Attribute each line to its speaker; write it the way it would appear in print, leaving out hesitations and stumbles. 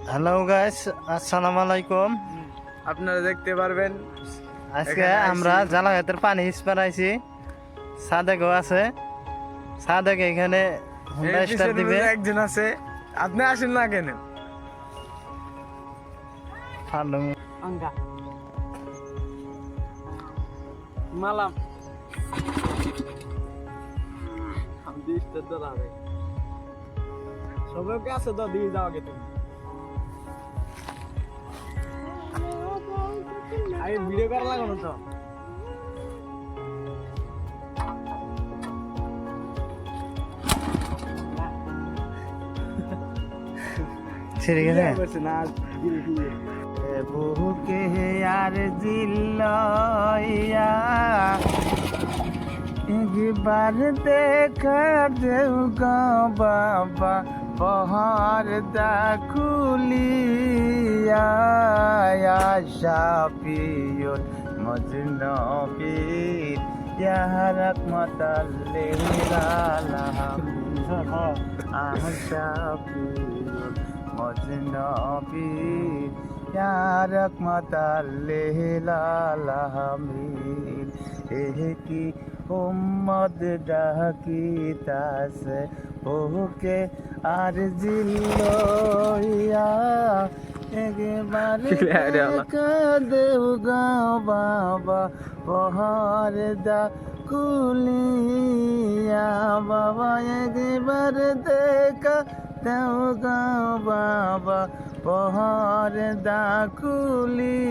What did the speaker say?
Speaker 1: Hello guys, আসসালামু আলাইকুম।
Speaker 2: আপনারা দেখতে পারবেন
Speaker 1: আজকে
Speaker 2: এখানে
Speaker 1: আমরা
Speaker 2: আইছি।
Speaker 1: জালাঘাটের পানি স্পারাইছি। সাদেকও আছে। সাদেক এখানে হুন্ডা
Speaker 2: এই
Speaker 1: স্টার
Speaker 2: পিছনে
Speaker 1: দিবে।
Speaker 2: একজন আছে, আপনি আসেন না কেন?
Speaker 1: ভালো।
Speaker 3: Angga. Malam. Habis terdarah. সবাইকে আছে তো দিয়ে যাও আগে তুমি। আগে ভিডিও করা লাগানো তো।
Speaker 1: ছেড়ে গেছে
Speaker 3: না
Speaker 1: বুকে আর জিল্লয়া একবার দেখা দেও গো বাবা পহার দা খুলিয়া শাফিউল মজনবীর ইয়া রাহমাতাল লিল আলামিন শাফিউল মজনবীর ইয়া রাহমাতাল লিল আলামিন কি উম্মত ডাকিতাছে ওকে আর জিল্লয়া একবার দেখা দেও গো বাবা পহার দা খুলিয়া বাবা একবার দেখা দেও গো বাবা পহার দা খুলি